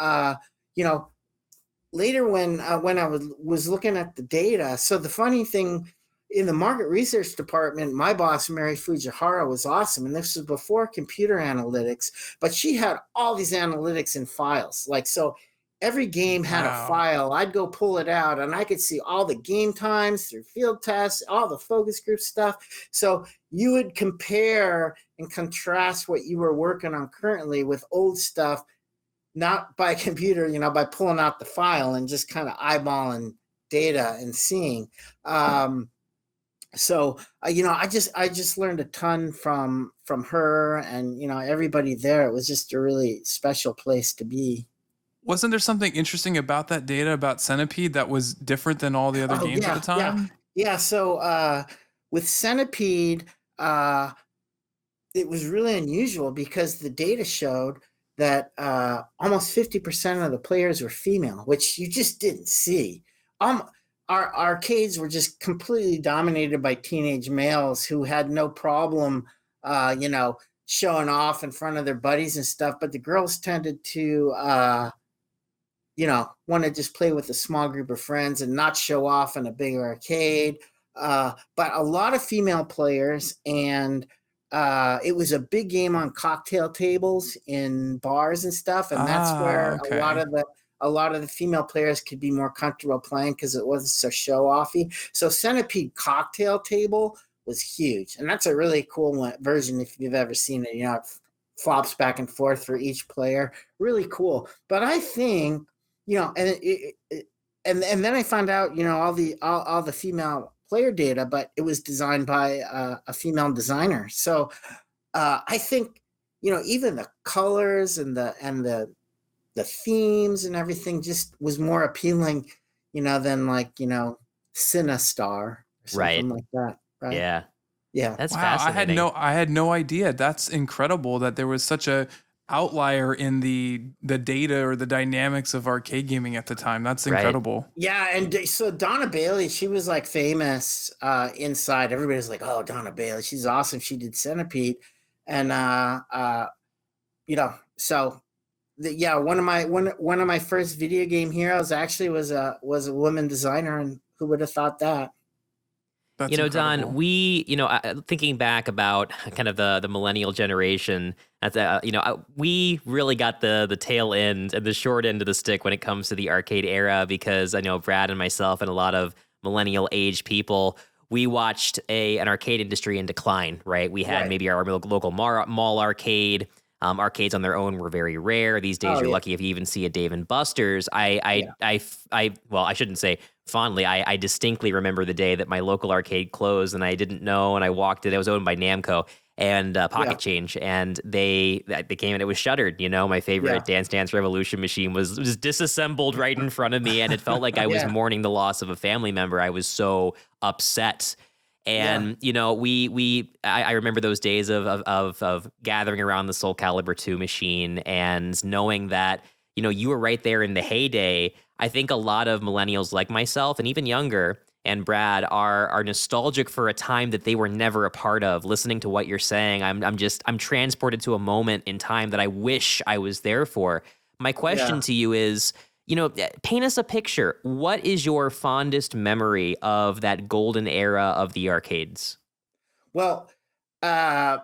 later when I was looking at the data, so the funny thing, in the market research department, my boss, Mary Fujihara, was awesome. And this was before computer analytics, but she had all these analytics in files. Like, so every game had a Wow. file. I'd go pull it out and I could see all the game times through field tests, all the focus group stuff. So you would compare and contrast what you were working on currently with old stuff, not by computer, by pulling out the file and just kind of eyeballing data and seeing. So I just learned a ton from her, and everybody there. It was just a really special place to be. Wasn't there something interesting about that data about Centipede that was different than all the other Oh games at the yeah, time? yeah. So with Centipede, it was really unusual because the data showed that almost 50% of the players were female, which you just didn't see. Our arcades were just completely dominated by teenage males who had no problem, showing off in front of their buddies and stuff. But the girls tended to, want to just play with a small group of friends and not show off in a big arcade. But a lot of female players, and it was a big game on cocktail tables in bars and stuff, and that's where Okay. a lot of the female players could be more comfortable playing because it wasn't so show offy. So Centipede cocktail table was huge, and that's a really cool version if you've ever seen it. It flops back and forth for each player, really cool. But I think and then I found out all the female player data, but it was designed by a female designer. So I think even the colors and the themes and everything just was more appealing, than like Cinestar or Right. something like that. Right? Yeah. Yeah. That's Wow, fascinating. I had no idea. That's incredible that there was such a outlier in the data or the dynamics of arcade gaming at the time. That's Right. incredible. Yeah, and so Donna Bailey, she was like famous inside. Everybody's like, "Oh, Donna Bailey, she's awesome. She did Centipede," and so yeah, one of my first video game heroes actually was a woman designer, and who would have thought that? That's Don, incredible. thinking back about kind of the millennial generation, we really got the tail end and the short end of the stick when it comes to the arcade era, because I know Brad and myself and a lot of millennial age people, we watched an arcade industry in decline, right? We had Right. maybe our local mall arcade. Arcades on their own were very rare. These days, Oh you're yeah, lucky if you even see a Dave and Buster's. yeah, Well, I shouldn't say fondly. I distinctly remember the day that my local arcade closed, and I didn't know. And I walked in. It was owned by Namco and yeah, Pocket Change, and they came and it was shuttered. My yeah, favorite Dance Dance Revolution machine was disassembled right in front of me, and it felt like I was yeah, mourning the loss of a family member. I was so upset. yeah, And I remember those days of gathering around the Soul Calibur 2 machine and knowing that you were right there in the heyday. I think a lot of millennials like myself and even younger and Brad are nostalgic for a time that they were never a part of. Listening to what you're saying, I'm transported to a moment in time that I wish I was there for. My question yeah. to you is, paint us a picture. What is your fondest memory of that golden era of the arcades? Well, uh,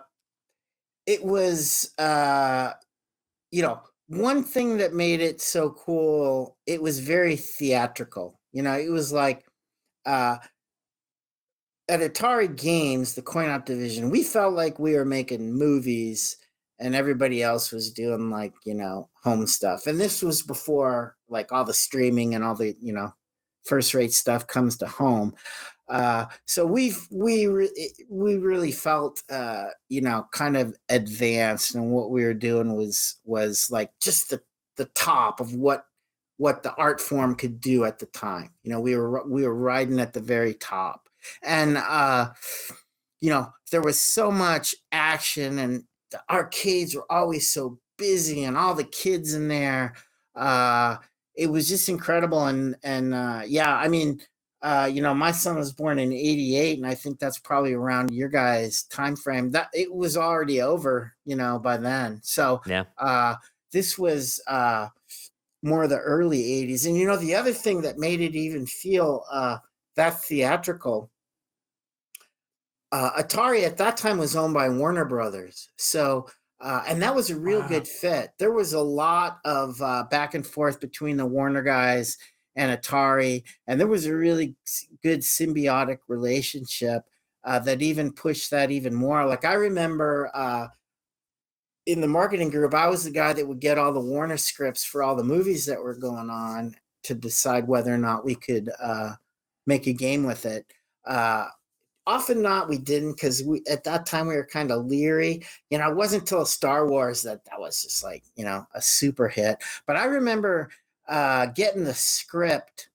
it was one thing that made it so cool. It was very theatrical. It was like uh at Atari Games, the coin op division, we felt like we were making movies and everybody else was doing like, home stuff. And this was before like all the streaming and all the, first rate stuff comes to home. So we really felt kind of advanced, and what we were doing was like just the top of what the art form could do at the time. We were riding at the very top, and there was so much action, and the arcades were always so busy, and all the kids in there. It was just incredible, and yeah, I mean, my son was born in '88, and I think that's probably around your guys' time frame. That it was already over, by then. So Yeah. this was more of the early '80s, and the other thing that made it even feel that theatrical Atari at that time was owned by Warner Brothers. So, and that was a real Wow. good fit. There was a lot of back and forth between the Warner guys and Atari, and there was a really good symbiotic relationship that even pushed that even more. Like I remember in the marketing group, I was the guy that would get all the Warner scripts for all the movies that were going on to decide whether or not we could make a game with it. Often not, we didn't, because we at that time we were kind of leery. It wasn't until Star Wars that was just like, a super hit. But I remember getting the script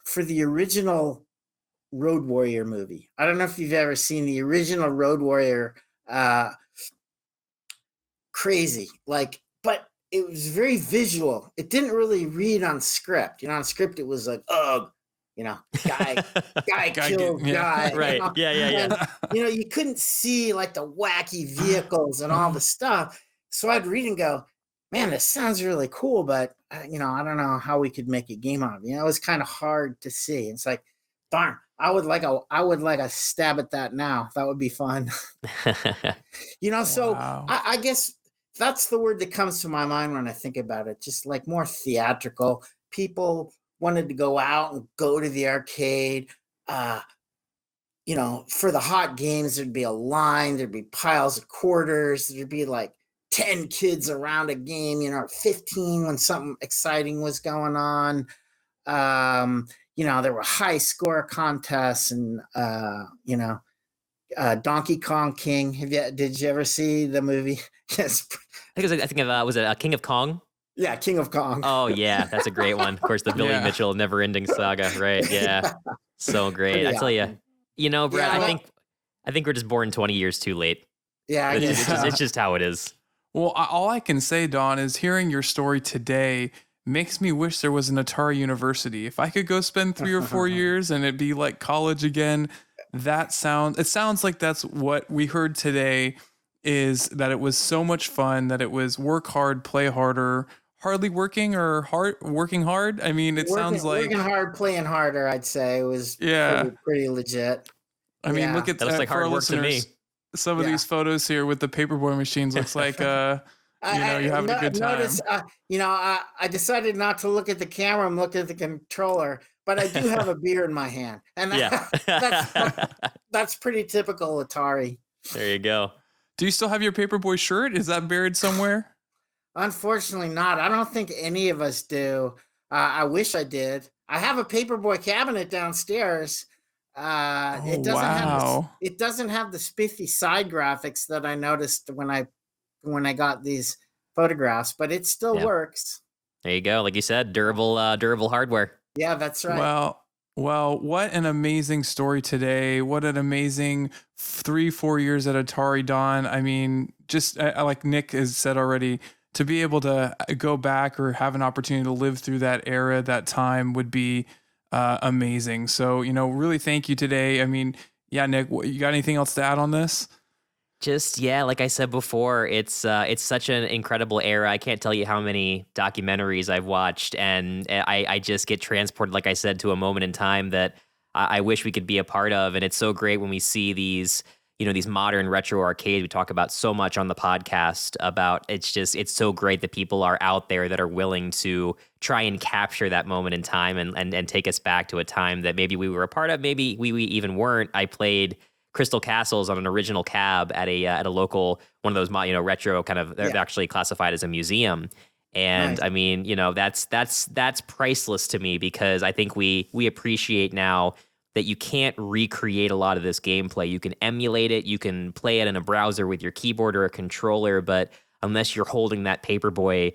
for the original Road Warrior movie. I don't know if you've ever seen the original Road Warrior. Crazy, but it was very visual. It didn't really read on script. On script it was like, ugh, guy killed guy. Right. Yeah. And, you couldn't see like the wacky vehicles and all the stuff. So I'd read and go, man, this sounds really cool, but I don't know how we could make a game out of it. It was kind of hard to see. It's like, darn, I would like a stab at that now. That would be fun. So Wow. I guess that's the word that comes to my mind when I think about it. Just like more theatrical. People wanted to go out and go to the arcade. For the hot games, there'd be a line, there'd be piles of quarters, there'd be like 10 kids around a game, 15 when something exciting was going on. There were high score contests and, Donkey Kong King. Did you ever see the movie? Yes. Was it King of Kong? Yeah, King of Kong. Oh yeah, that's a great one. Of course, the Billy Yeah. Mitchell never-ending saga, right? Yeah, so great. Pretty I tell you, awesome. Brad. Yeah, I think we're just born 20 years too late. Yeah, I guess. It's just how it is. Well, all I can say, Don, is hearing your story today makes me wish there was an Atari University. If I could go spend 3 or 4 years and it'd be like college again, it sounds like that's what we heard today, is that it was so much fun, that it was work hard, play harder, hardly working or working hard. I mean, sounds like working hard, playing harder. I'd say it was pretty legit. I mean, look at That looks like for hard our work to me. listeners, some of these photos here with the Paperboy machines looks like you're having a good time. Notice, I decided not to look at the camera. I'm looking at the controller, but I do have a beer in my hand, and that's pretty typical Atari. There you go. Do you still have your Paperboy shirt? Is that buried somewhere? Unfortunately, not. I don't think any of us do. I wish I did. I have a Paperboy cabinet downstairs. It doesn't have the spiffy side graphics that I noticed when I got these photographs, but it still works. There you go. Like you said, durable hardware. Yeah, that's right. Well, what an amazing story today. What an amazing 3-4 years at Atari, Don. I mean, just like Nick has said already, to be able to go back or have an opportunity to live through that era, that time would be amazing. So, really thank you today. I mean, yeah, Nick, you got anything else to add on this? Just, like I said before, it's such an incredible era. I can't tell you how many documentaries I've watched, and I just get transported, like I said, to a moment in time that I wish we could be a part of. And it's so great when we see these modern retro arcades we talk about so much on the podcast about. It's so great that people are out there that are willing to try and capture that moment in time and take us back to a time that maybe we were a part of, maybe we even weren't. I played Crystal Castles on an original cab at a local, one of those retro kind of, they're actually classified as a museum. And nice. I mean, that's priceless to me, because I think we appreciate now that you can't recreate a lot of this gameplay. You can emulate it, you can play it in a browser with your keyboard or a controller, but unless you're holding that Paperboy,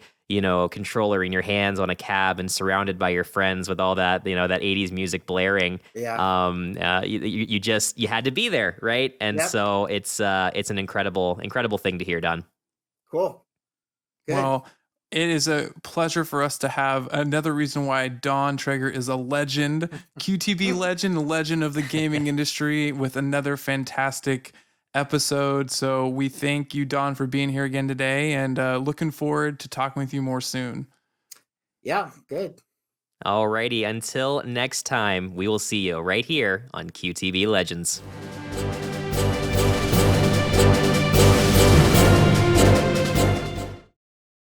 controller in your hands on a cab and surrounded by your friends with all that, that 80s music blaring. Yeah. You had to be there, right? And so it's an incredible thing to hear, Don. Cool. Good. Well, it is a pleasure for us to have another reason why Don Traeger is a legend, QTV legend, a legend of the gaming industry, with another fantastic episode. So we thank you, Don, for being here again today, and looking forward to talking with you more soon. Yeah, good. Alrighty, until next time, we will see you right here on QTV Legends.